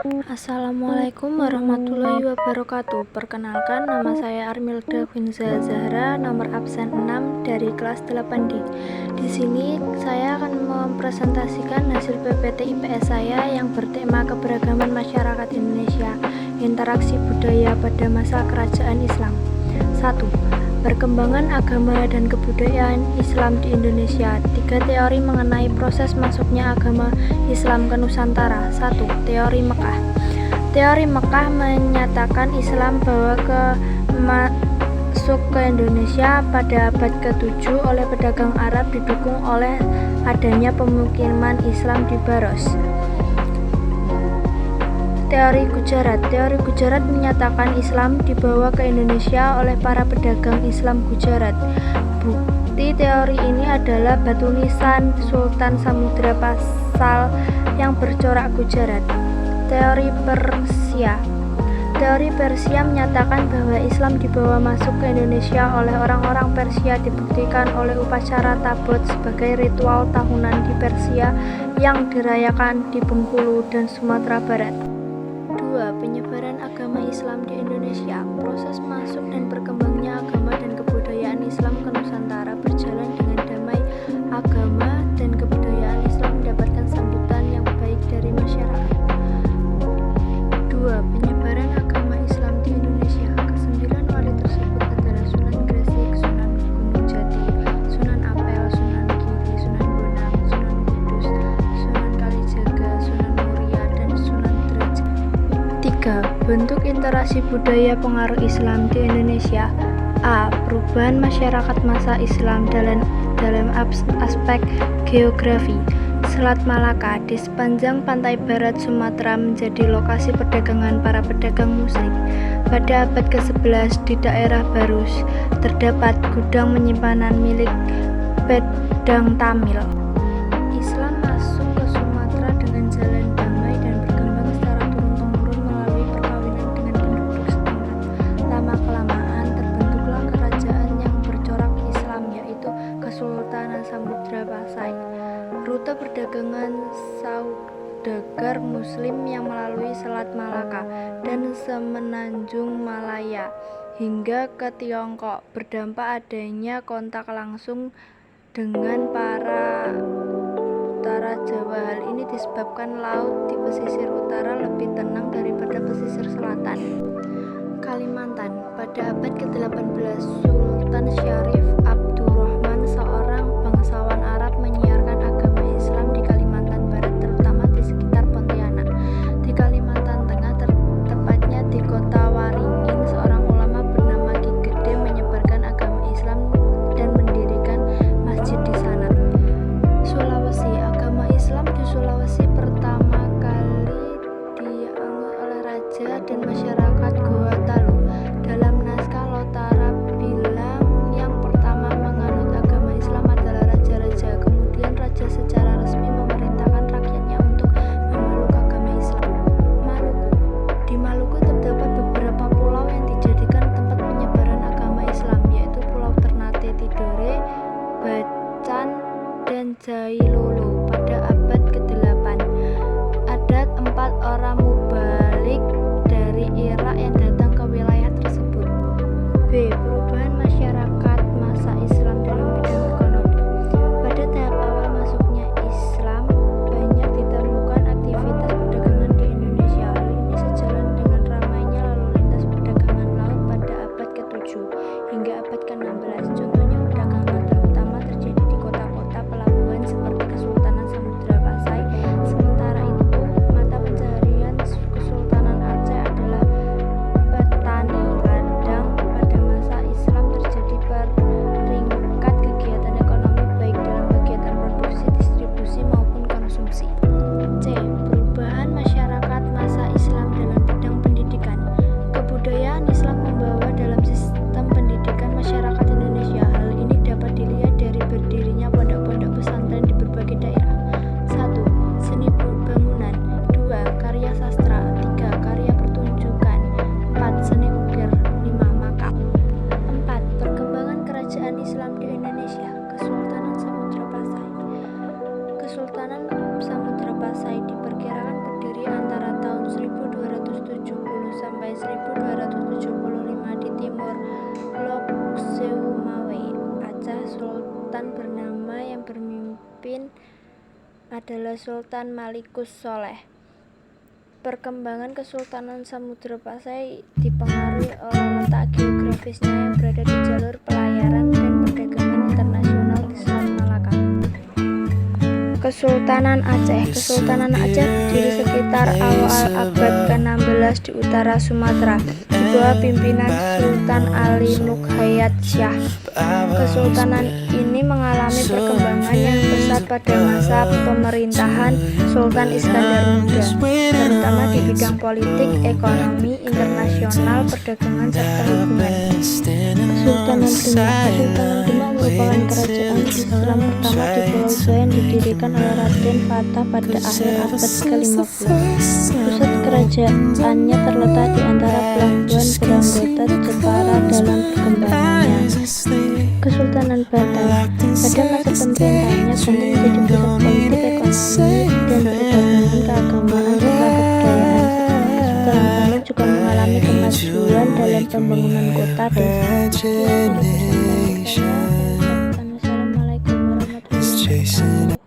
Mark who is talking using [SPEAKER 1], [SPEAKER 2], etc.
[SPEAKER 1] Assalamualaikum warahmatullahi wabarakatuh. Perkenalkan, nama saya Armilda Finza Zahra, nomor absen 6 dari kelas 8D. Di sini saya akan mempresentasikan hasil PPT IPS saya yang bertema keberagaman masyarakat Indonesia, interaksi budaya pada masa kerajaan Islam. 1. Perkembangan agama dan kebudayaan Islam di Indonesia. 3 teori mengenai proses masuknya agama Islam ke Nusantara. 1. Teori Mekah. Teori Mekah menyatakan Islam masuk ke Indonesia pada abad ke-7 oleh pedagang Arab didukung oleh adanya pemukiman Islam di Baros. Teori Gujarat. Teori Gujarat menyatakan Islam dibawa ke Indonesia oleh para pedagang Islam Gujarat. Bukti teori ini adalah batu nisan Sultan Samudra Pasal yang bercorak Gujarat. Teori Persia. Teori Persia menyatakan bahwa Islam dibawa masuk ke Indonesia oleh orang-orang Persia, dibuktikan oleh upacara Tabot sebagai ritual tahunan di Persia yang dirayakan di Bengkulu dan Sumatera Barat. 2. Penyebaran agama Islam di Indonesia. Proses masuk dan berkembangnya agama dan kebudayaan Islam ke Nusantara berjalan dengan damai. Agama dan kebudayaan Islam mendapatkan sambutan yang baik dari masyarakat. 2. Penyebaran agama Islam di Indonesia. Kesembilan wali tersebut adalah Sunan Gresik, Sunan Gunung Jati, Sunan Ampel, Sunan Giri, Sunan Bonang, Sunan Kudus, Sunan Kalijaga, Sunan Muria, dan Sunan Derajat. 3. Bentuk interaksi budaya pengaruh Islam di Indonesia. A. Perubahan masyarakat masa Islam dalam aspek geografi. Selat Malaka di sepanjang pantai barat Sumatera menjadi lokasi perdagangan para pedagang muslim. Pada abad ke-11 di daerah Barus terdapat gudang penyimpanan milik Pedang Tamil. Islam masuk ke Sumatera dengan jalan damai dan berkembang secara turun-temurun melalui perkawinan dengan penduduk setempat. Lama-kelamaan terbentuklah kerajaan yang bercorak Islam, yaitu Kesultanan Samudra Pasai. Rute perdagangan saudagar Muslim yang melalui Selat Malaka dan Semenanjung Malaya hingga ke Tiongkok berdampak adanya kontak langsung dengan para utara Jawa. Hal ini disebabkan laut di pesisir utara lebih tenang daripada pesisir selatan. Kalimantan. Pada abad ke-18, Sultan Syarif Abdurrahman, seorang bangsawan Arab, menyiarkan agama Islam di Kalimantan Barat, terutama di sekitar Pontianak. Di Kalimantan Tengah, tepatnya di kota Waringin, seorang ulama bernama Ki Gede menyebarkan agama Islam dan mendirikan masjid di sana. Sulawesi. Agama Islam di Sulawesi pertama kali dianut oleh raja dan masyarakat Goa Talu. Dalam naskah Lotara bilang yang pertama adalah Sultan Malikus Sholeh. Perkembangan Kesultanan Samudra Pasai dipengaruhi oleh letak geografisnya yang berada di jalur pelayaran dan perdagangan internasional di Selat Malaka. Kesultanan Aceh. Kesultanan Aceh berdiri sekitar awal abad ke-16 di utara Sumatera di bawah pimpinan Sultan Ali Nughayat Shah. Kesultanan ini mengalami perkembangan yang pesat pada masa pemerintahan Sultan Iskandar Muda, terutama di bidang politik, ekonomi, internasional, perdagangan, serta hubungan. Kesultanan Demak. Kesultanan Demak merupakan kerajaan Islam pertama di Pulau Jawa yang didirikan oleh Raden Fatah pada akhir abad ke-15. Pusat kerajaannya terletak di antara pelabuhan beranggota Jepara dalam perkembangannya. Kesultanan Batam. Pada masa pemerintahannya, Banten menjadi pusat politik, ekonomi, dan perdagangan, keagamaan, serta kebudayaan. Kesultanan Banten juga mengalami kemajuan dalam pembangunan kota dan Assalamualaikum warahmatullahi wabarakatuh.